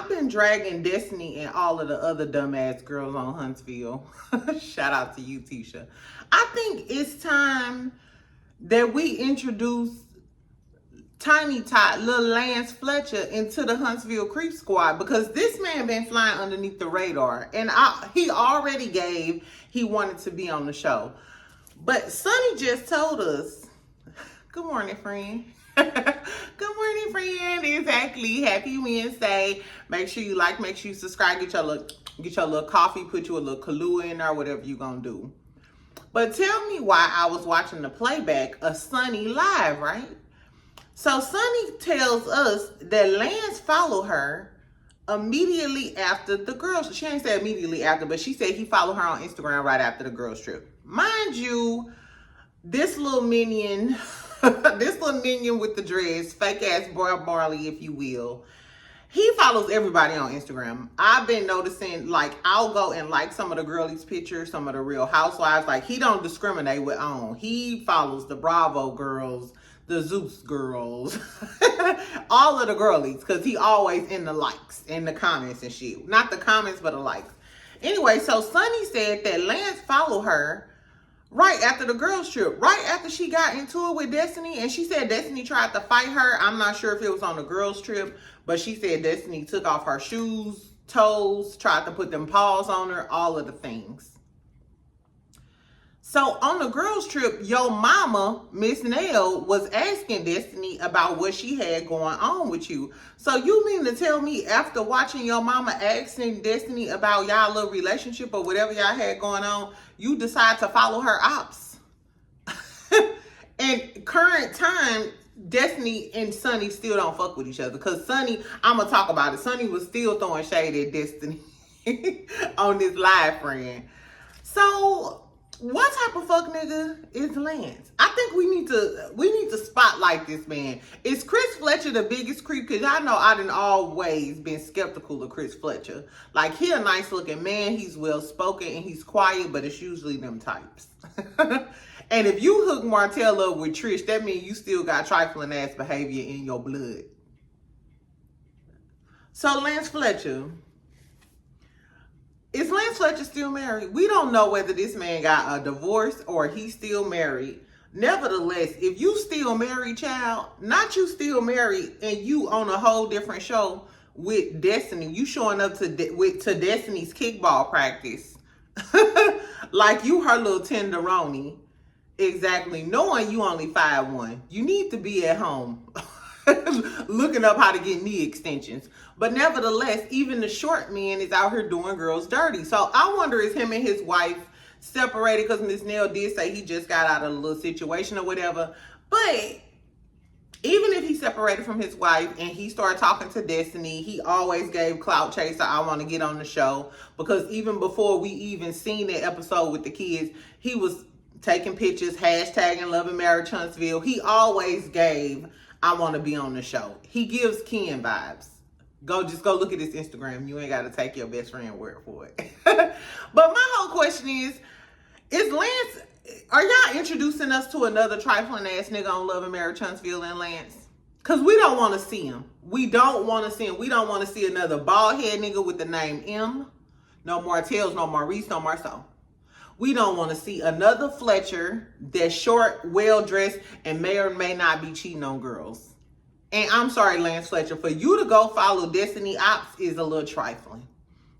I've been dragging Destiny and all of the other dumbass girls on Huntsville. Shout out to you, Tisha. I think it's time that we introduce Tiny Tot, little Lance Fletcher, into the Huntsville Creep Squad, because this man been flying underneath the radar, and he already gave he wanted to be on the show. But Sunni just told us, good morning, friend. Good morning, friend. Exactly. Happy Wednesday. Make sure you like, make sure you subscribe, get your little coffee, put you a little Kahlua in there, whatever you gonna do. But tell me why I was watching the playback of Sunni live, right? So Sunni tells us that Lance followed her immediately after the girls. She ain't said immediately after, but she said he followed her on Instagram right after the girls trip. Mind you, this little minion, this little minion with the dreads, fake ass Bob Marley, if you will, he follows everybody on Instagram. I've been noticing, like, I'll go and like some of the girlies' pictures, some of the Real Housewives. Like, he don't discriminate with on. He follows the Bravo girls, the Zeus girls, all of the girlies, because he always in the likes, in the comments and shit. Not the comments, but the likes. Anyway, so Sunni said that Lance followed her right after the girls trip, right after she got into it with Destiny, and she said Destiny tried to fight her. I'm not sure if it was on the girls trip, but she said Destiny took off her shoes, toes, tried to put them paws on her, all of the things. So on the girls trip, your mama, Miss Nell, was asking Destiny about what she had going on with you. So you mean to tell me after watching your mama asking Destiny about y'all little relationship or whatever y'all had going on, you decide to follow her ops? And current time, Destiny and Sunni still don't fuck with each other. Because Sunni, I'm going to talk about it. Sunni was still throwing shade at Destiny on this live, friend. So what type of fuck nigga is Lance? I think we need to spotlight this man. Is Chris Fletcher the biggest creep? Because y'all know I done always been skeptical of Chris Fletcher. Like, he a nice looking man, he's well spoken, and he's quiet, but it's usually them types. And if you hook Martell up with Trish, that means you still got trifling ass behavior in your blood. So Lance Fletcher, is Lance Fletcher still married? We don't know whether this man got a divorce or he's still married. Nevertheless, if you still married, child, not you still married and you on a whole different show with Destiny, you showing up to Destiny's kickball practice like you her little tenderoni. Exactly. Knowing you only 5'1", you need to be at home looking up how to get knee extensions. But nevertheless, even the short man is out here doing girls dirty. So I wonder, is him and his wife separated? Because Miss Nell did say he just got out of a little situation or whatever. But even if he separated from his wife and he started talking to Destiny, he always gave Clout Chaser, I want to get on the show. Because even before we even seen that episode with the kids, he was taking pictures, hashtagging Love and Marriage Huntsville. He always gave, I want to be on the show. He gives Ken vibes. Just go look at his Instagram. You ain't got to take your best friend word for it. But my whole question is Lance, are y'all introducing us to another trifling ass nigga on Love and Marriage Huntsville and Lance? Because we don't want to see him. We don't want to see him. We don't want to see another bald head nigga with the name M. No more Tails, no more Reese, no more so. We don't want to see another Fletcher that's short, well-dressed, and may or may not be cheating on girls. And I'm sorry, Lance Fletcher, for you to go follow Destiny ops is a little trifling.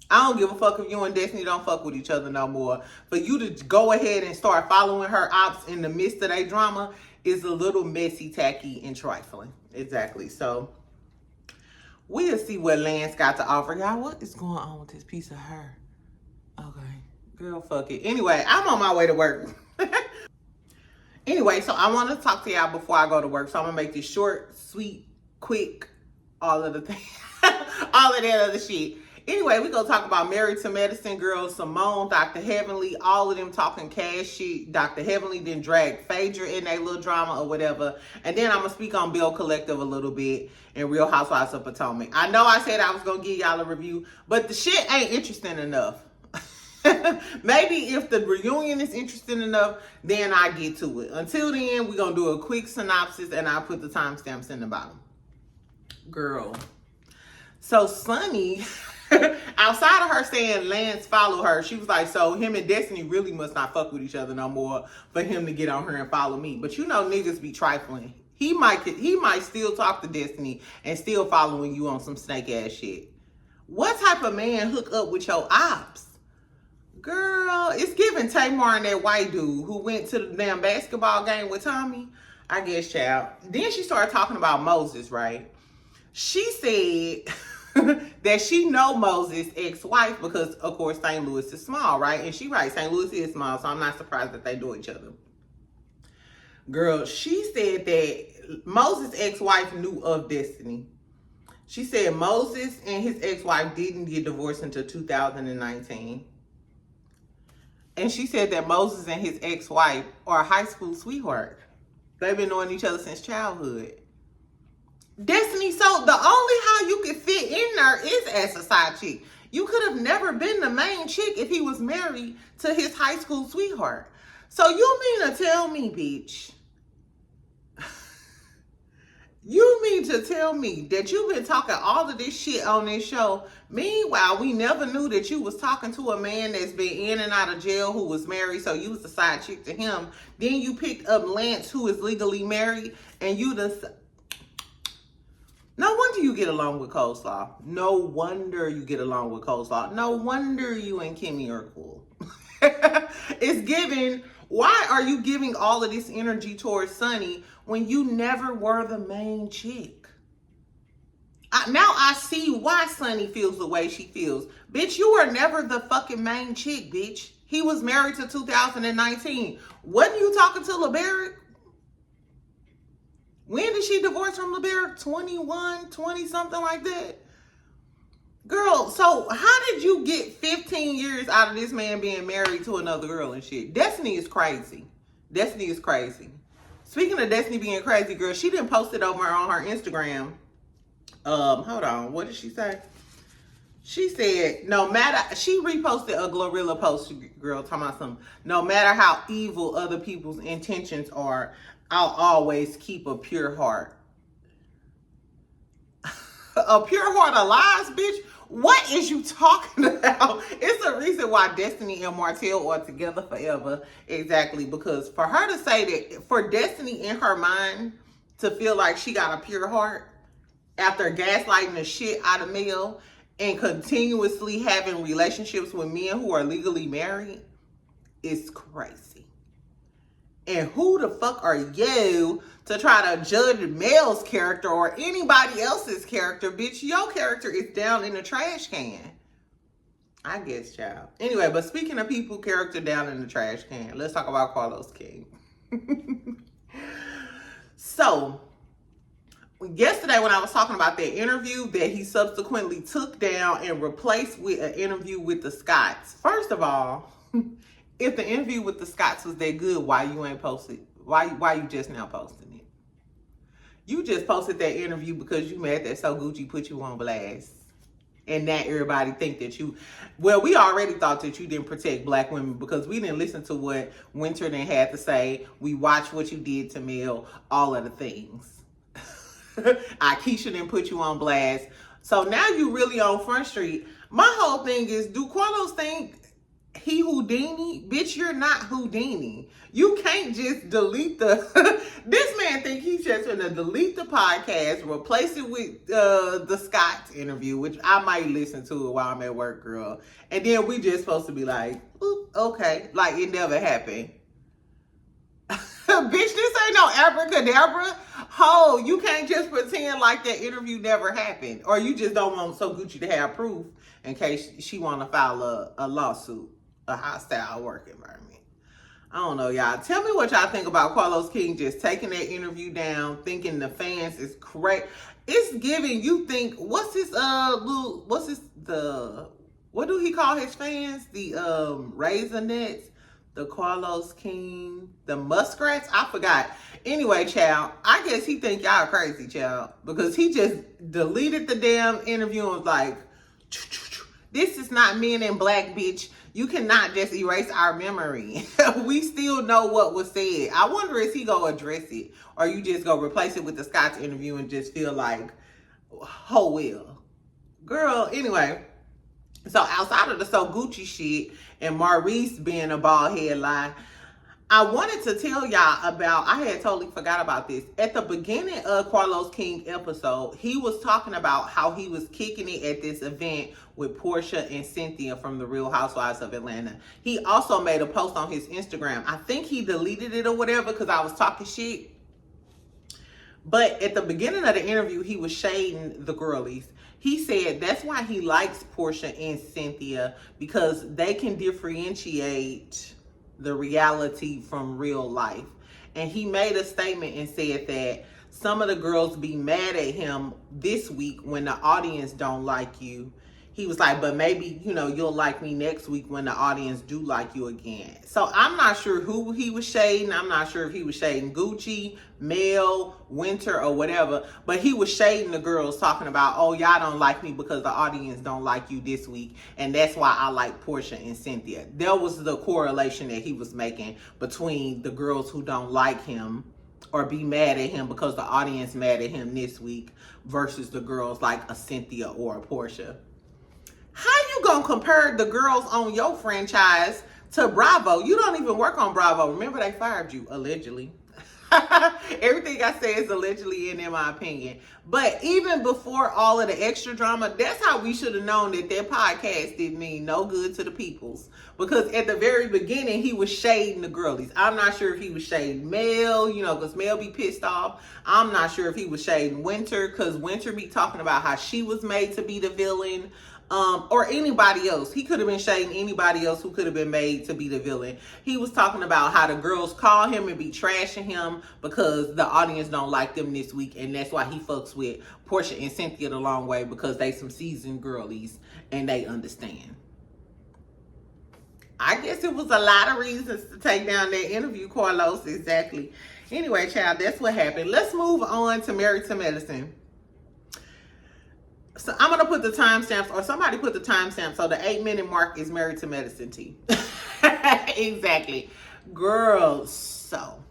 I don't give a fuck if you and Destiny don't fuck with each other no more. For you to go ahead and start following her ops in the midst of their drama is a little messy, tacky, and trifling. Exactly. So we'll see what Lance got to offer. Y'all, what is going on with this piece of hair? Okay. Girl, fuck it. Anyway, I'm on my way to work. Anyway, so I want to talk to y'all before I go to work. So I'm going to make this short, sweet, quick, all of the things, all of that other shit. Anyway, we're going to talk about Married to Medicine girls, Simone, Dr. Heavenly, all of them talking cash shit. Dr. Heavenly then dragged Phaedra in a little drama or whatever. And then I'm going to speak on Belle Collective a little bit and Real Housewives of Potomac. I know I said I was going to give y'all a review, but the shit ain't interesting enough. Maybe if the reunion is interesting enough, then I get to it. Until then, we're going to do a quick synopsis and I'll put the timestamps in the bottom. Girl. So Sunni, outside of her saying Lance followed her, she was like, so him and Destiny really must not fuck with each other no more for him to get on her and follow me. But you know niggas be trifling. He might still talk to Destiny and still following you on some snake ass shit. What type of man hook up with your ops? Girl, it's giving Tamar and that white dude who went to the damn basketball game with Tommy. I guess, child. Then she started talking about Moses, right? She said that she know Moses' ex-wife because, of course, St. Louis is small, right? And she right, St. Louis is small, so I'm not surprised that they do each other. Girl, she said that Moses' ex-wife knew of Destiny. She said Moses and his ex-wife didn't get divorced until 2019. And she said that Moses and his ex-wife are a high school sweetheart. They've been knowing each other since childhood. Destiny, so the only how you could fit in there is as a side chick. You could have never been the main chick if he was married to his high school sweetheart. So you mean to tell me, bitch, you mean to tell me that you've been talking all of this shit on this show? Meanwhile, we never knew that you was talking to a man that's been in and out of jail who was married, so you was the side chick to him. Then you picked up Lance, who is legally married, and you the... No wonder you get along with Coleslaw. No wonder you get along with Coleslaw. No wonder you and Kimmy are cool. It's giving... Why are you giving all of this energy towards Sunni when you never were the main chick? Now I see why Sunni feels the way she feels. Bitch, you were never the fucking main chick, bitch. He was married to 2019. Wasn't you talking to LeBaric? When did she divorce from LeBaric? 21, 20, something like that? Girl, so how did you get 15 years out of this man being married to another girl and shit? Destiny is crazy. Destiny is crazy. Speaking of Destiny being crazy, girl, she didn't post it over on her Instagram. Hold on. What did she say? She said, she reposted a Glorilla post, girl, talking about something. No matter how evil other people's intentions are, I'll always keep a pure heart. A pure heart of lies, bitch? What is you talking about? It's a reason why Destiny and Martell are together forever. Exactly. Because for her to say that, for Destiny in her mind to feel like she got a pure heart after gaslighting the shit out of Mel and continuously having relationships with men who are legally married is crazy. And who the fuck are you to try to judge Mel's character or anybody else's character? Bitch, your character is down in the trash can. I guess, child. Anyway, but speaking of people character down in the trash can, let's talk about Carlos King. So, yesterday when I was talking about that interview that he subsequently took down and replaced with an interview with the Scotts. First of all, if the interview with the Scotts was that good, why you ain't posted? Why you just now posting it? You just posted that interview because you mad that So Gucci put you on blast. And that everybody think that you... Well, we already thought that you didn't protect black women because we didn't listen to what Winterden had to say. We watched what you did to Mel, all of the things. Akeisha didn't put you on blast. So now you really on Front Street. My whole thing is, do Carlos think he Houdini? Bitch, you're not Houdini. You can't just delete the... This man think he's just gonna delete the podcast, replace it with the Scott's interview, which I might listen to it while I'm at work, girl. And then we just supposed to be like, oop, okay, like it never happened. Bitch, this ain't no abracadabra. Ho, you can't just pretend like that interview never happened. Or you just don't want So Gucci to have proof in case she want to file a lawsuit, a hostile work environment. I don't know, y'all. Tell me what y'all think about Carlos King just taking that interview down, thinking the fans is correct. It's giving, you think, what do he call his fans? The Raisinets, the Carlos King, the Muskrats? I forgot. Anyway, child, I guess he think y'all crazy, child, because he just deleted the damn interview and was like, this is not Men in Black, bitch. You cannot just erase our memory. We still know what was said. I wonder if he go address it or you just go replace it with the Scott's interview and just feel like, oh well. Girl, anyway. So outside of the So Gucci shit and Maurice being a bald head lie, I wanted to tell y'all about, I had totally forgot about this. At the beginning of Carlos King episode, he was talking about how he was kicking it at this event with Portia and Cynthia from the Real Housewives of Atlanta. He also made a post on his Instagram. I think he deleted it or whatever because I was talking shit. But at the beginning of the interview, he was shading the girlies. He said that's why he likes Portia and Cynthia, because they can differentiate the reality from real life. And he made a statement and said that some of the girls be mad at him this week when the audience don't like you. He was like, but maybe, you know, you'll like me next week when the audience do like you again. So I'm not sure who he was shading. I'm not sure if he was shading Gucci, Mel, Winter, or whatever. But he was shading the girls, talking about, oh, y'all don't like me because the audience don't like you this week. And that's why I like Portia and Cynthia. There was the correlation that he was making between the girls who don't like him or be mad at him because the audience mad at him this week versus the girls like a Cynthia or a Portia. How you gonna compare the girls on your franchise to Bravo? You don't even work on Bravo. Remember, they fired you, allegedly. Everything I say is allegedly and in my opinion. But even before all of the extra drama, that's how we should have known that that podcast didn't mean no good to the peoples. Because at the very beginning, he was shading the girlies. I'm not sure if he was shading Mel, you know, because Mel be pissed off. I'm not sure if he was shading Winter, because Winter be talking about how she was made to be the villain. Or anybody else. He could have been shading anybody else who could have been made to be the villain. He was talking about how the girls call him and be trashing him because the audience don't like them this week, and that's why he fucks with Portia and Cynthia the long way, because they some seasoned girlies and they understand. I guess it was a lot of reasons to take down that interview, Carlos. Exactly. Anyway, child, that's what happened. Let's move on to Married to Medicine. So I'm gonna put the timestamps, or somebody put the timestamp. So the 8-minute mark is Married to Medicine tea. Exactly, girl. So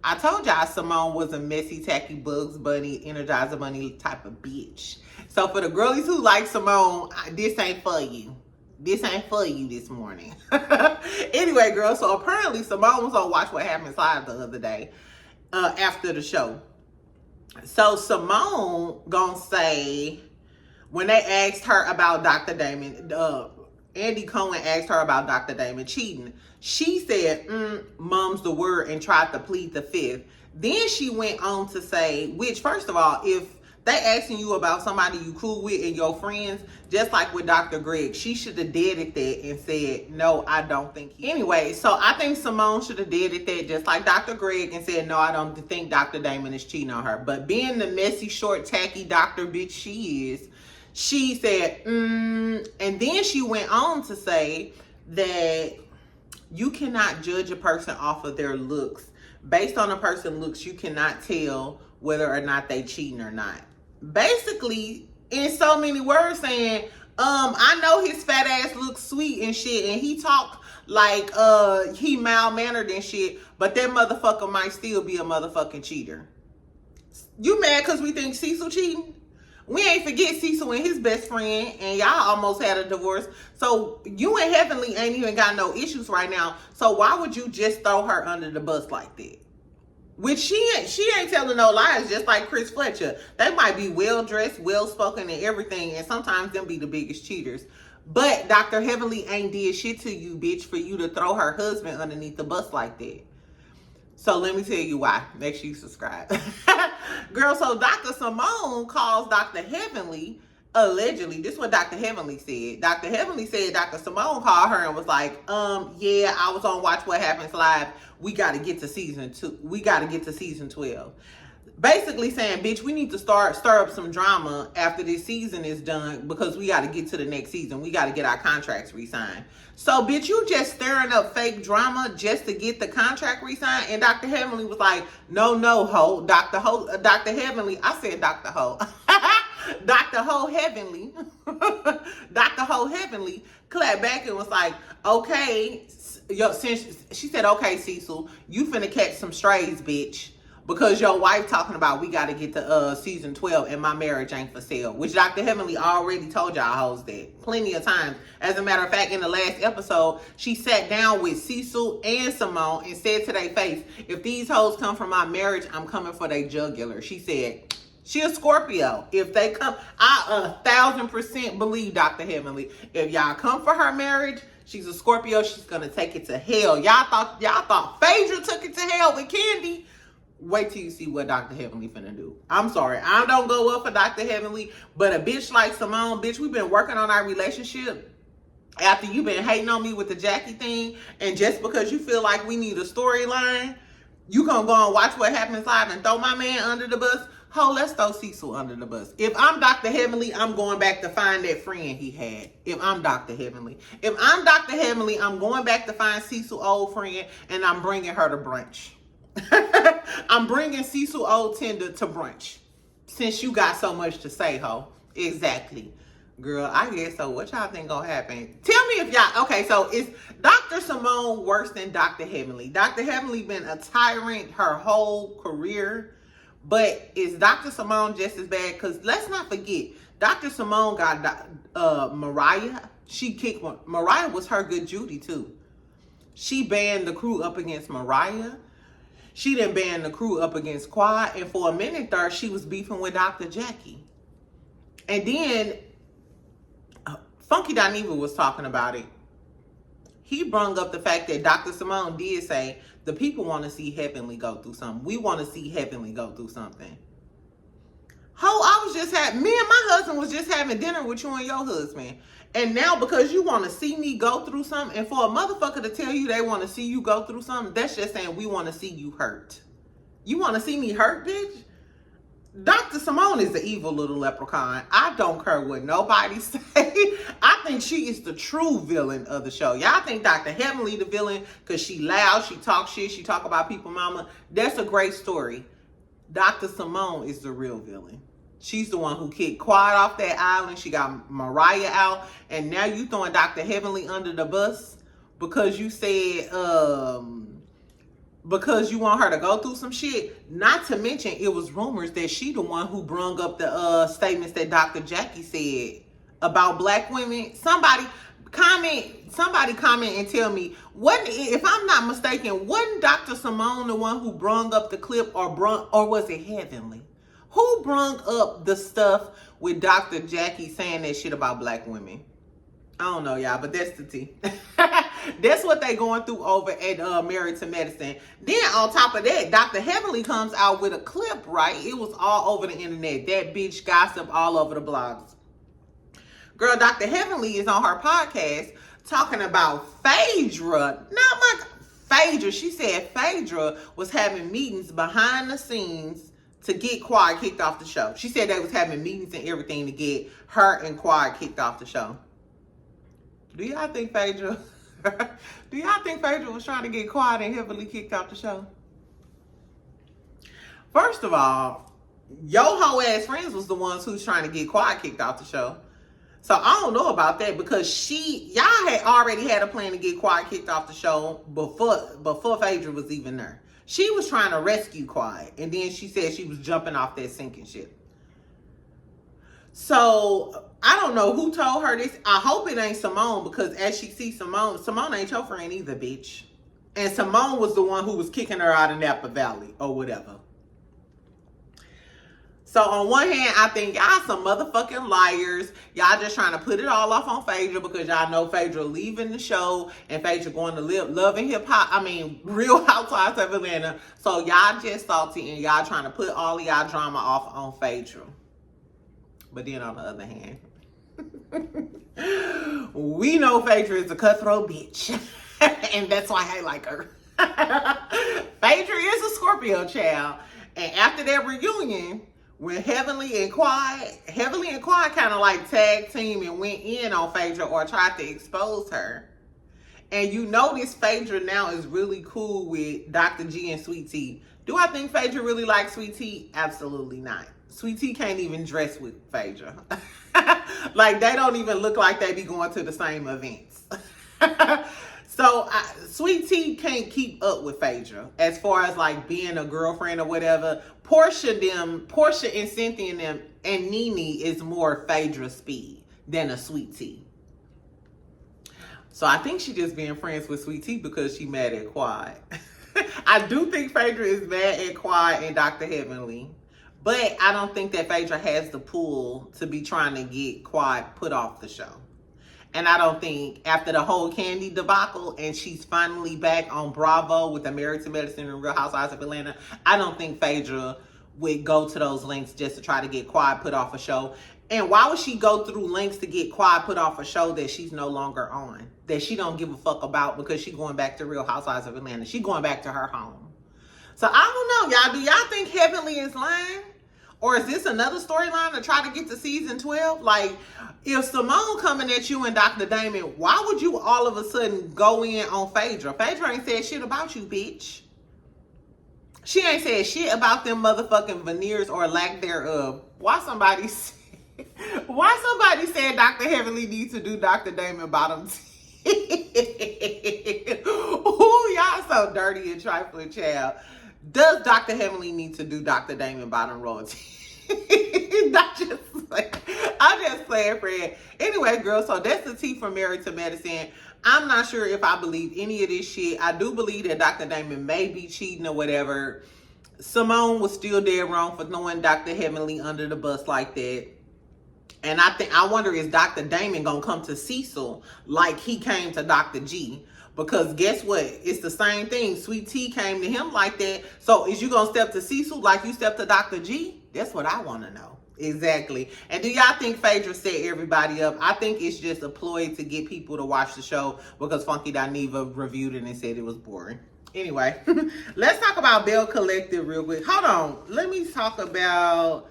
I told y'all Simone was a messy, tacky, Bugs Bunny, Energizer Bunny type of bitch. So for the girlies who like Simone, this ain't for you. This ain't for you this morning. Anyway, girl. So apparently Simone was on Watch What Happens Live the other day after the show. So Simone gonna say, when they asked her about Dr. Damon, Andy Cohen asked her about Dr. Damon cheating. She said, mum's the word, and tried to plead the fifth. Then she went on to say, which, first of all, if they asking you about somebody you cool with and your friends, just like with Dr. Greg, she should have deaded that and said, no, I don't think he. Anyway, so I think Simone should have deaded that just like Dr. Greg and said, no, I don't think Dr. Damon is cheating on her. But being the messy, short, tacky doctor bitch she is, she said, and then she went on to say that you cannot judge a person off of their looks. Based on a person's looks, you cannot tell whether or not they cheating or not. Basically, in so many words, saying, I know his fat ass looks sweet and shit, and he talk like he mild-mannered and shit, but that motherfucker might still be a motherfucking cheater. You mad because we think Cecil cheating? We ain't forget Cecil and his best friend, and y'all almost had a divorce. So you and Heavenly ain't even got no issues right now. So why would you just throw her under the bus like that? Which she ain't telling no lies, just like Chris Fletcher. They might be well-dressed, well-spoken, and everything, and sometimes them be the biggest cheaters. But Dr. Heavenly ain't did shit to you, bitch, for you to throw her husband underneath the bus like that. So let me tell you why. Make sure you subscribe. Girl, so Dr. Simone calls Dr. Heavenly, allegedly, this is what Dr. Heavenly said. Dr. Heavenly said Dr. Simone called her and was like, yeah, I was on Watch What Happens Live. We got to get to season 2. We got to get to season 12. Basically saying, bitch, we need to stir up some drama after this season is done, because we got to get to the next season. We got to get our contracts re-signed. So, bitch, you just stirring up fake drama just to get the contract re-signed? And Dr. Heavenly was like, no, ho, Dr. Heavenly. I said Dr. Ho. Dr. Ho Heavenly. Dr. Ho Heavenly clapped back and was like, okay, since she said, okay, Cecil, you finna catch some strays, bitch. because your wife talking about we got to get to season 12 and my marriage ain't for sale, which Dr. Heavenly already told y'all hoes that plenty of times. As a matter of fact, in the last episode, she sat down with Cecil and Simone and said to their face, if these hoes come from my marriage, I'm coming for their jugular. She said, she a Scorpio. If they come, I 1000% believe Dr. Heavenly. If y'all come for her marriage, she's a Scorpio. She's gonna take it to hell. Y'all thought Phaedra took it to hell with Candy. Wait till you see what Dr. Heavenly finna do. I'm sorry, I don't go up for Dr. Heavenly, but a bitch like Simone, bitch, we've been working on our relationship after you've been hating on me with the Jackie thing, and just because you feel like we need a storyline, you gonna go and watch What Happens Live and throw my man under the bus? Ho, let's throw Cecil under the bus. If I'm Dr. Heavenly, I'm going back to find that friend he had. If I'm Dr. Heavenly. If I'm Dr. Heavenly, I'm going back to find Cecil old friend, and I'm bringing her to brunch. I'm bringing Cecil Old Tender to brunch. Since you got so much to say, ho. Exactly. Girl, I guess so. What y'all think gonna happen? Tell me if y'all... Okay, so is Dr. Simone worse than Dr. Heavenly? Dr. Heavenly been a tyrant her whole career. But is Dr. Simone just as bad? Because let's not forget, Dr. Simone got Mariah. She kicked one. Mariah was her good Judy, too. She banned the crew up against Mariah. She didn't ban the crew up against Quad. And for a minute there, she was beefing with Dr. Jackie. And then Funky Dineva was talking about it. He brung up the fact that Dr. Simone did say, the people want to see Heavenly go through something. We want to see Heavenly go through something. I was just me and my husband was just having dinner with you and your husband. And now because you want to see me go through something, and for a motherfucker to tell you they want to see you go through something, that's just saying we want to see you hurt. You want to see me hurt, bitch? Dr. Simone is the evil little leprechaun. I don't care what nobody say. I think she is the true villain of the show. Y'all think Dr. Heavenly the villain because she loud, she talk shit, she talk about people mama. That's a great story. Dr. Simone is the real villain. She's the one who kicked Quad off that island. She got Mariah out. And now you throwing Dr. Heavenly under the bus because you said, because you want her to go through some shit. Not to mention, it was rumors that she the one who brung up the statements that Dr. Jackie said about black women. Somebody comment and tell me, if I'm not mistaken, wasn't Dr. Simone the one who brung up the clip, or was it Heavenly? Who brung up the stuff with Dr. Jackie saying that shit about black women? I don't know, y'all, but that's the tea. That's what they going through over at Married to Medicine. Then on top of that, Dr. Heavenly comes out with a clip, right? It was all over the internet. That bitch gossip all over the blogs. Girl, Dr. Heavenly is on her podcast talking about Phaedra. Phaedra. She said Phaedra was having meetings behind the scenes to get Quad kicked off the show. She said they was having meetings and everything to get her and Quad kicked off the show. Do y'all think Phaedra was trying to get Quad and Heavenly kicked off the show? First of all, yo hoe ass friends was the ones who's trying to get Quad kicked off the show. So I don't know about that, because y'all had already had a plan to get Quad kicked off the show before Phaedra was even there. She was trying to rescue Quad, and then she said she was jumping off that sinking ship. So I don't know who told her this. I hope it ain't Simone, because as she sees Simone ain't your friend either, bitch. And Simone was the one who was kicking her out of Napa Valley or whatever. So on one hand, I think y'all some motherfucking liars. Y'all just trying to put it all off on Phaedra because y'all know Phaedra leaving the show and Phaedra going to live Love and Hip Hop. Real Housewives of Atlanta. So y'all just salty and y'all trying to put all of y'all drama off on Phaedra. But then on the other hand, we know Phaedra is a cutthroat bitch. And that's why I like her. Phaedra is a Scorpio child. And after that reunion, when Heavenly and Quad kind of like tag team and went in on Phaedra or tried to expose her. And you notice Phaedra now is really cool with Dr. G and Sweet Tea. Do I think Phaedra really likes Sweet Tea? Absolutely not. Sweet Tea can't even dress with Phaedra. Like, they don't even look like they be going to the same events. So Sweet Tea can't keep up with Phaedra as far as like being a girlfriend or whatever. Portia and Cynthia and them and Nene is more Phaedra speed than a Sweet Tea. So I think she just being friends with Sweet Tea because she mad at Quad. I do think Phaedra is mad at Quad and Dr. Heavenly. But I don't think that Phaedra has the pull to be trying to get Quad put off the show. And I don't think after the whole Candy debacle and she's finally back on Bravo with the Married to Medicine and Real Housewives of Atlanta, I don't think Phaedra would go to those lengths just to try to get Quad put off a show. And why would she go through lengths to get Quad put off a show that she's no longer on? That she don't give a fuck about because she's going back to Real Housewives of Atlanta. She's going back to her home. So I don't know, y'all. Do y'all think Heavenly is lying? Or is this another storyline to try to get to season 12? Like, if Simone coming at you and Dr. Damon, why would you all of a sudden go in on Phaedra? Phaedra ain't said shit about you, bitch. She ain't said shit about them motherfucking veneers or lack thereof. Why somebody said Dr. Heavenly needs to do Dr. Damon bottom teeth? Ooh, y'all so dirty and trifling, child. Does Dr. Heavenly need to do Dr. Damon bottom royalty? I'm just playing, Fred. Anyway, girl, so that's the tea from Married to Medicine. I'm not sure if I believe any of this shit. I do believe that Dr. Damon may be cheating or whatever. Simone was still dead wrong for throwing Dr. Heavenly under the bus like that. And I wonder, is Dr. Damon gonna come to Cecil like he came to Dr. G? Because guess what? It's the same thing. Sweet Tea came to him like that. So is you going to step to Cecil like you stepped to Dr. G? That's what I want to know. Exactly. And do y'all think Phaedra set everybody up? I think it's just a ploy to get people to watch the show because Funky Dineva reviewed it and said it was boring. Anyway, let's talk about Belle Collective real quick. Hold on. Let me talk about...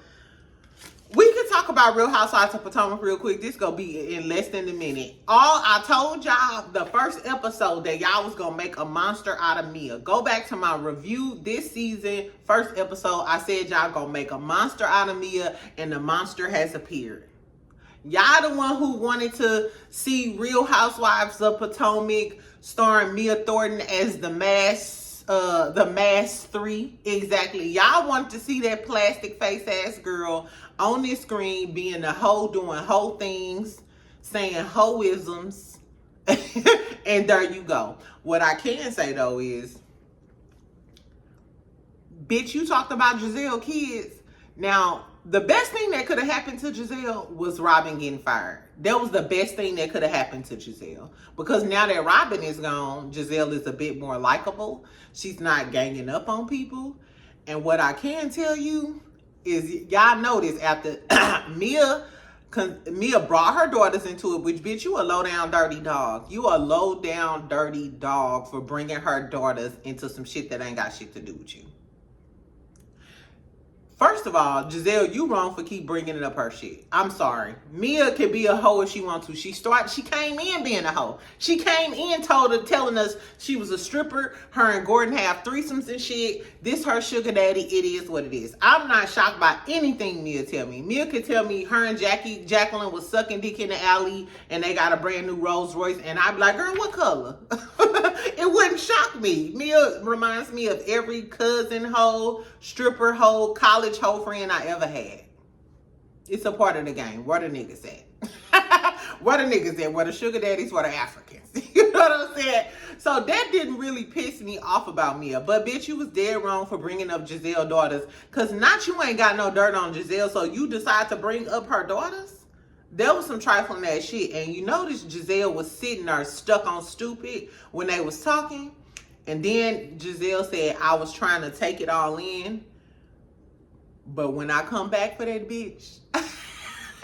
We could talk about Real Housewives of Potomac real quick. This gonna be in less than a minute. I told y'all the first episode that y'all was gonna make a monster out of Mia. Go back to my review this season, first episode. I said y'all gonna make a monster out of Mia, and the monster has appeared. Y'all the one who wanted to see Real Housewives of Potomac starring Mia Thornton as the Mask 3. Exactly. Y'all wanted to see that plastic face ass girl on this screen being a hoe, doing hoe things, saying hoisms. And there you go. What I can say though is, bitch, you talked about Giselle kids. Now, the best thing that could have happened to Giselle was Robin getting fired. That was the best thing that could have happened to Giselle. Because now that Robin is gone, Giselle is a bit more likable. She's not ganging up on people. And what I can tell you is, y'all notice after Mia brought her daughters into it, which, bitch, you a low down dirty dog. You a low down dirty dog for bringing her daughters into some shit that ain't got shit to do with you. First of all, Giselle, you wrong for keep bringing it up her shit. I'm sorry. Mia can be a hoe if she wants to. She came in being a hoe. She came in telling us she was a stripper. Her and Gordon have threesomes and shit. This her sugar daddy. It is what it is. I'm not shocked by anything Mia tell me. Mia could tell me her and Jacqueline was sucking dick in the alley and they got a brand new Rolls Royce, and I'd be like, girl, what color? It wouldn't shock me. Mia reminds me of every cousin hoe, stripper hoe, college hoe friend I ever had. It's a part of the game. Where the niggas at? Where the niggas at? Where the sugar daddies? Where the Africans? You know what I'm saying? So that didn't really piss me off about Mia. But bitch, you was dead wrong for bringing up Giselle daughters. Cause not you ain't got no dirt on Giselle, so you decide to bring up her daughters? There was some trifling ass shit. And you notice Giselle was sitting there stuck on stupid when they was talking. And then Giselle said, I was trying to take it all in. But when I come back for that bitch,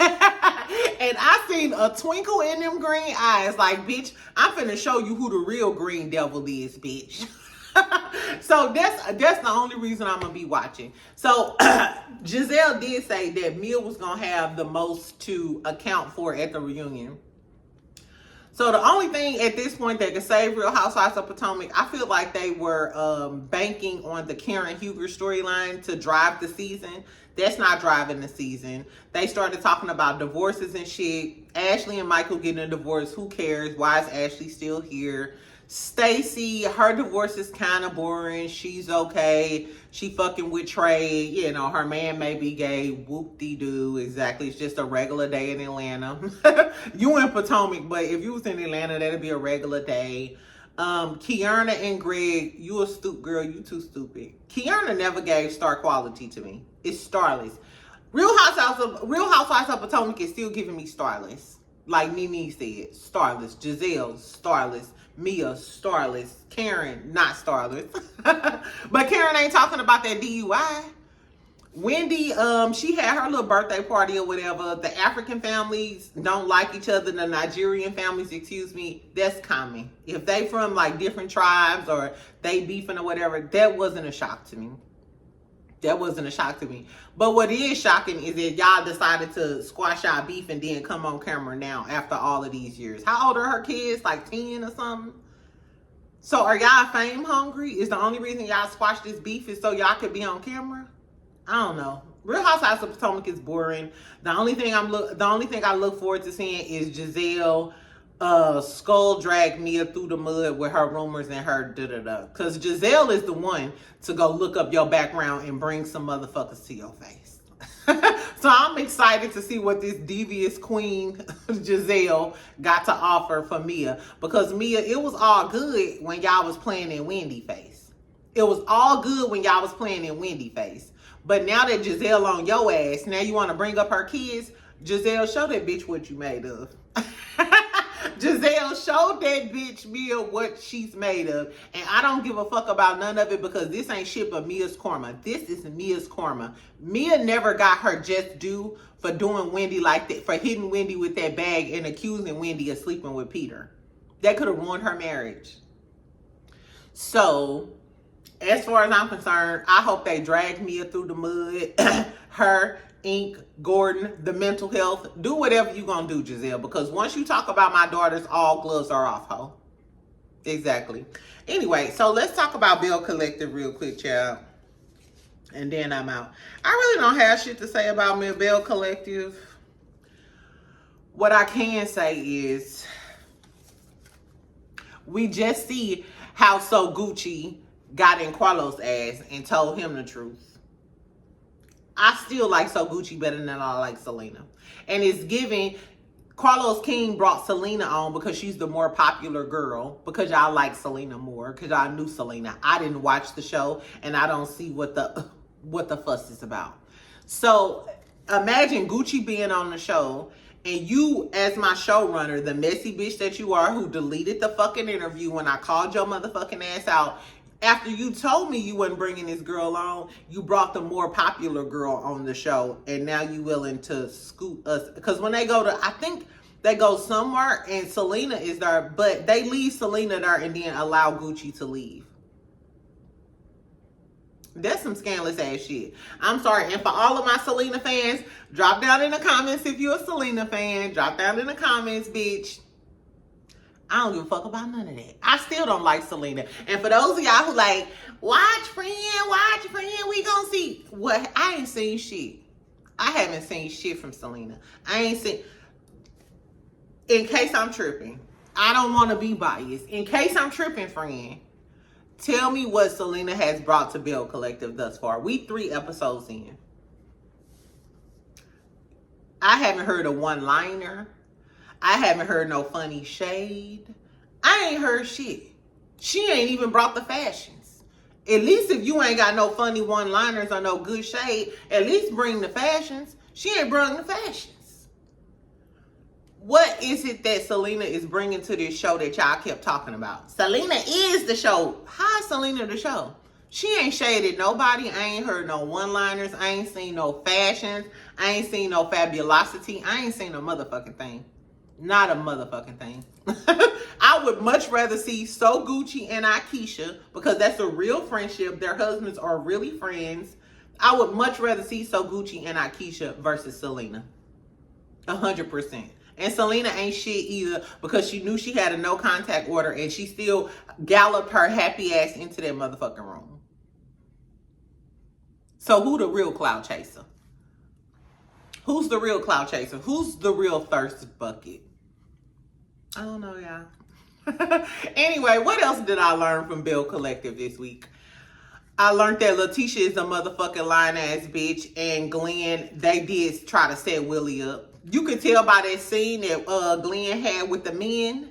and I seen a twinkle in them green eyes, like, bitch, I'm finna show you who the real green devil is, bitch. So that's the only reason I'm gonna be watching. So Giselle did say that Mia was gonna have the most to account for at the reunion. So the only thing at this point that could save Real Housewives of Potomac, I feel like they were banking on the Karen Huger storyline to drive the season. That's not driving the season. They started talking about divorces and shit. Ashley and Michael getting a divorce. Who cares? Why is Ashley still here? Stacy, her divorce is kind of boring. She's okay. She fucking with Trey. You know, her man may be gay. Whoop-de-doo. Exactly. It's just a regular day in Atlanta. You in Potomac, but if you was in Atlanta, that'd be a regular day. Kiana and Greg, you a stupid girl. You too stupid. Kiana never gave star quality to me. It's starless. Real Housewives of Potomac is still giving me starless. Like Nene said, starless. Giselle, starless. Mia, starless. Karen, not starless. But Karen ain't talking about that DUI. Wendy, she had her little birthday party or whatever. The African families don't like each other. The Nigerian families, excuse me, that's common. If they from like different tribes or they beefing or whatever, that wasn't a shock to me. That wasn't a shock to me. But what is shocking is that y'all decided to squash our beef and then come on camera now after all of these years. How old are her kids? Like 10 or something? So are y'all fame hungry? Is the only reason y'all squashed this beef is so y'all could be on camera? I don't know. Real Housewives of Potomac is boring. The only thing I look forward to seeing is Giselle skull drag Mia through the mud with her rumors and her da-da-da. Because Giselle is the one to go look up your background and bring some motherfuckers to your face. So I'm excited to see what this devious queen Giselle got to offer for Mia. Because Mia, it was all good when y'all was playing in Wendy face. It was all good when y'all was playing in Wendy face. But now that Giselle on your ass, now you want to bring up her kids? Giselle, show that bitch what you made of. Giselle showed that bitch Mia what she's made of. And I don't give a fuck about none of it because this ain't shit but Mia's karma. This is Mia's karma. Mia never got her just due for doing Wendy like that, for hitting Wendy with that bag and accusing Wendy of sleeping with Peter. That could have ruined her marriage. So, as far as I'm concerned, I hope they drag Mia through the mud. Her, Ink, Gordon, the mental health. Do whatever you gonna do, Giselle. Because once you talk about my daughters, all gloves are off, ho. Exactly. Anyway, so let's talk about Belle Collective real quick, child. And then I'm out. I really don't have shit to say about Belle Collective. What I can say is, we just see how So Gucci got in Carlos' ass and told him the truth. I still like So Gucci better than I like Selena. And it's giving, Carlos King brought Selena on because she's the more popular girl, because y'all like Selena more, because y'all knew Selena. I didn't watch the show and I don't see what the fuss is about. So imagine Gucci being on the show and you, as my showrunner, the messy bitch that you are, who deleted the fucking interview when I called your motherfucking ass out. After you told me you wasn't bringing this girl on, you brought the more popular girl on the show, and now you willing to scoot us. Because when they go to, I think they go somewhere, and Selena is there, but they leave Selena there and then allow Gucci to leave. That's some scandalous ass shit. I'm sorry. And for all of my Selena fans, drop down in the comments if you're a Selena fan. Drop down in the comments, bitch. I don't give a fuck about none of that. I still don't like Selena. And for those of y'all who like, watch friend, we gonna see. What? I ain't seen shit. I haven't seen shit from Selena. I ain't seen. In case I'm tripping, I don't want to be biased. In case I'm tripping, friend, tell me what Selena has brought to Belle Collective thus far. We 3 episodes in. I haven't heard a one-liner. I haven't heard no funny shade. I ain't heard shit. She ain't even brought the fashions. At least if you ain't got no funny one-liners or no good shade, at least bring the fashions. She ain't brought the fashions. What is it that Selena is bringing to this show that y'all kept talking about? Selena is the show. How is Selena the show? She ain't shaded nobody. I ain't heard no one-liners. I ain't seen no fashions. I ain't seen no fabulosity. I ain't seen a motherfucking thing. Not a motherfucking thing. I would much rather see So Gucci and Akeisha, because that's a real friendship. Their husbands are really friends. I would much rather see So Gucci and Akeisha versus Selena. 100%. And Selena ain't shit either, because she knew she had a no contact order and she still galloped her happy ass into that motherfucking room. So who the real cloud chaser? Who's the real cloud chaser? Who's the real thirst bucket? I don't know, y'all. Anyway, what else did I learn from Belle Collective this week? I learned that Letitia is a motherfucking lying ass bitch, and Glenn, they did try to set Willie up. You could tell by that scene that Glenn had with the men.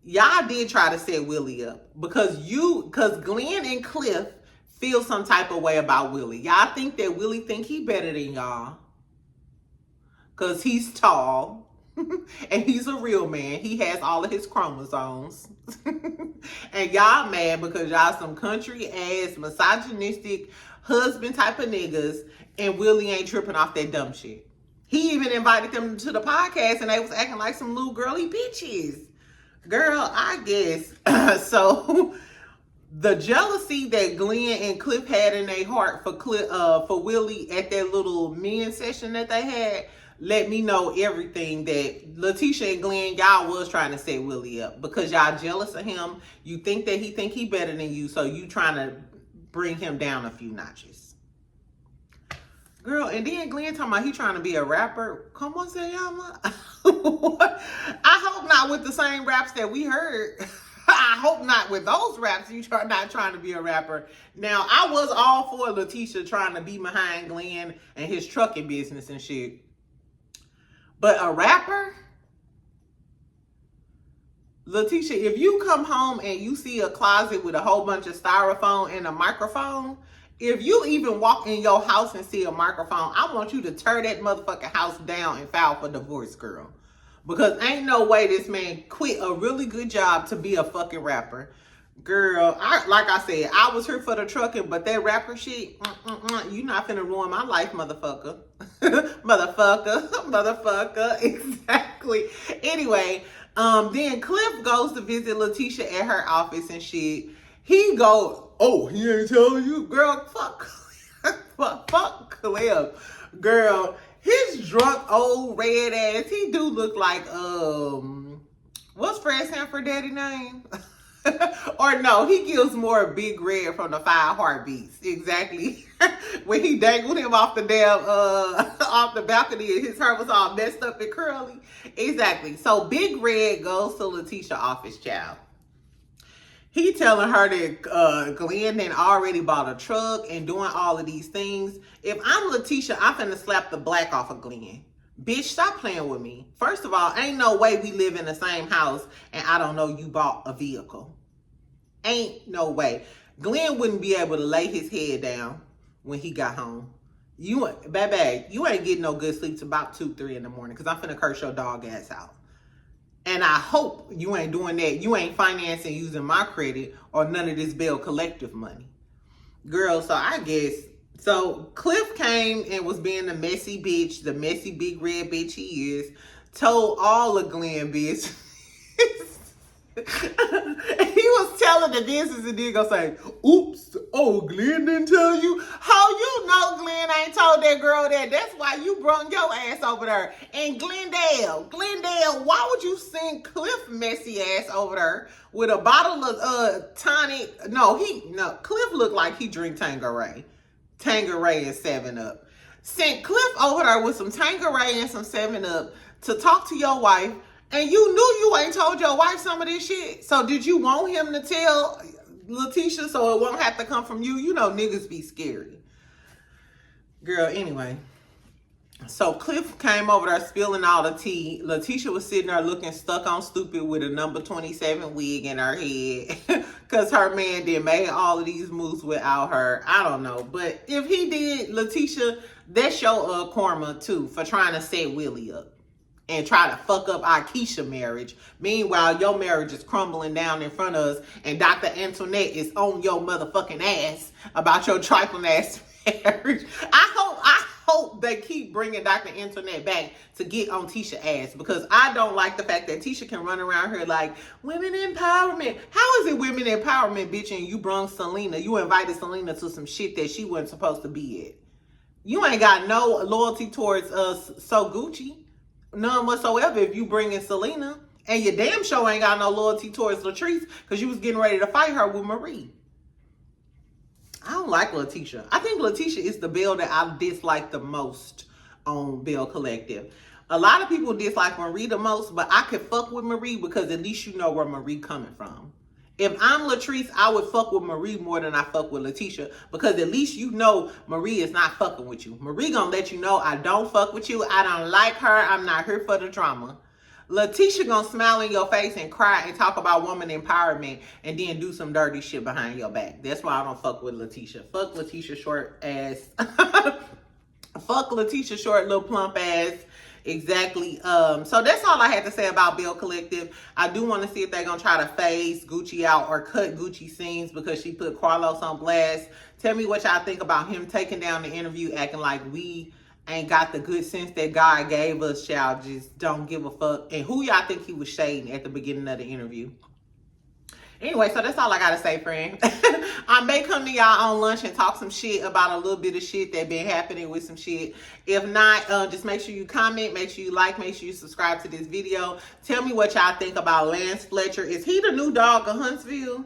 Y'all did try to set Willie up because Glenn and Cliff feel some type of way about Willie. Y'all think that Willie think he better than y'all because he's tall and he's a real man. He has all of his chromosomes. And y'all mad because y'all some country ass misogynistic husband type of niggas, and Willie ain't tripping off that dumb shit. He even invited them to the podcast and they was acting like some little girly bitches. Girl, I guess. So the jealousy that Glenn and Cliff had in their heart for Willie at that little men session that they had let me know everything that Letitia and Glenn, y'all was trying to set Willie up because y'all jealous of him. You think that he better than you, so you trying to bring him down a few notches. Girl, and then Glenn talking about he trying to be a rapper. Come on, say y'all. I hope not with the same raps that we heard. I hope not with those raps. You not trying to be a rapper. Now, I was all for Letitia trying to be behind Glenn and his trucking business and shit. But a rapper? Letitia, if you come home and you see a closet with a whole bunch of styrofoam and a microphone, if you even walk in your house and see a microphone, I want you to tear that motherfucking house down and file for divorce, girl. Because ain't no way this man quit a really good job to be a fucking rapper. Girl, like I said, I was here for the trucking, but that rapper shit, you not finna ruin my life, motherfucker. Motherfucker, exactly. Anyway, then Cliff goes to visit Letitia at her office and shit. He go, oh, he ain't telling you? Girl, fuck Cliff. Girl, his drunk old red ass, he do look like, what's Fred Sanford daddy name? Or no, he gives more Big Red from the 5 Heartbeats. Exactly. When he dangled him off the damn off the balcony and his hair was all messed up and curly. Exactly. So Big Red goes to Letitia's office, child. He telling her that Glenn then already bought a truck and doing all of these things. If I'm Letitia, I'm finna slap the black off of Glenn. Bitch, stop playing with me. First of all, ain't no way we live in the same house and I don't know you bought a vehicle. Ain't no way. Glenn wouldn't be able to lay his head down when he got home. Baby, you ain't getting no good sleep till about 2, 3 in the morning because I'm finna curse your dog ass out. And I hope you ain't doing that. You ain't financing using my credit or none of this Belle Collective money. Girl, so I guess, so Cliff came and was being the messy bitch, the messy big red bitch he is, told all of Glenn bitch. He was telling the business and then gonna say, oops, oh, Glenn didn't tell you? How you know Glenn ain't told that girl that? That's why you brung your ass over there. And Glendale, why would you send Cliff messy ass over there with a bottle of tonic? Cliff looked like he drink Tanqueray and 7-Up. Sent Cliff over there with some Tanqueray and some 7-Up to talk to your wife. And you knew you ain't told your wife some of this shit. So did you want him to tell Letitia so it won't have to come from you? You know niggas be scary. Girl, anyway. So Cliff came over there spilling all the tea. Letitia was sitting there looking stuck on stupid with a number 27 wig in her head. Because her man did made all of these moves without her. I don't know. But if he did, Letitia, that's your karma too for trying to set Willie up and try to fuck up our Keisha marriage. Meanwhile, your marriage is crumbling down in front of us and Dr. Antoinette is on your motherfucking ass about your trifling ass marriage. I hope they keep bringing Dr. Antoinette back to get on Tisha's ass because I don't like the fact that Tisha can run around here like, women empowerment. How is it women empowerment, bitch, and you brung Selena? You invited Selena to some shit that she wasn't supposed to be at. You ain't got no loyalty towards So Gucci. None whatsoever if you bring in Selena. And your damn show ain't got no loyalty towards Latrice because you was getting ready to fight her with Marie. I don't like Letitia. I think Letitia is the Belle that I dislike the most on Belle Collective. A lot of people dislike Marie the most, but I could fuck with Marie because at least you know where Marie coming from. If I'm Latrice, I would fuck with Marie more than I fuck with Letitia because at least you know Marie is not fucking with you. Marie gonna let you know I don't fuck with you. I don't like her. I'm not here for the drama. Letitia gonna smile in your face and cry and talk about woman empowerment and then do some dirty shit behind your back. That's why I don't fuck with Letitia. Fuck Letitia short ass. Fuck Letitia short little plump ass. Exactly. So that's all I had to say about Belle Collective. I do want to see if they're gonna try to phase Gucci out or cut Gucci scenes because she put Carlos on blast. Tell me what y'all think about him taking down the interview, acting like we ain't got the good sense that God gave us. Y'all just don't give a fuck. And who y'all think he was shading at the beginning of the interview? Anyway, so that's all I gotta say, friend. I may come to y'all on lunch and talk some shit about a little bit of shit that been happening with some shit. If not, just make sure you comment, make sure you like, make sure you subscribe to this video. Tell me what y'all think about Lance Fletcher. Is he the new dog of Huntsville?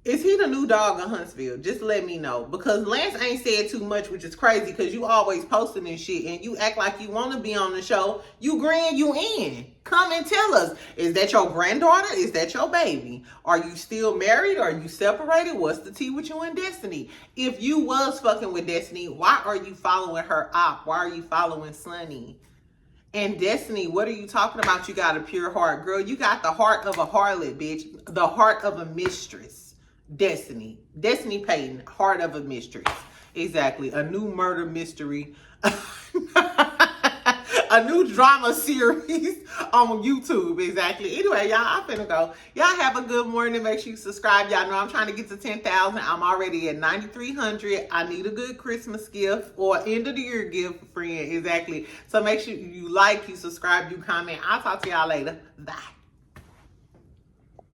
Is he the new dog of Huntsville? Just let me know. Because Lance ain't said too much, which is crazy because you always posting this shit and you act like you want to be on the show. You grin, you in. Come and tell us. Is that your granddaughter? Is that your baby? Are you still married? Are you separated? What's the tea with you and Destiny? If you was fucking with Destiny, why are you following her op? Why are you following Sunni? And Destiny, what are you talking about? You got a pure heart. Girl, you got the heart of a harlot, bitch. The heart of a mistress. Destiny Payton, heart of a mistress. Exactly. A new murder mystery. A new drama series on YouTube. Exactly. Anyway, y'all, I'm finna go. Y'all have a good morning. Make sure you subscribe. Y'all know I'm trying to get to 10,000. I'm already at 9,300. I need a good Christmas gift or end of the year gift for friend. Exactly. So make sure you like, you subscribe, you comment. I'll talk to y'all later. Bye.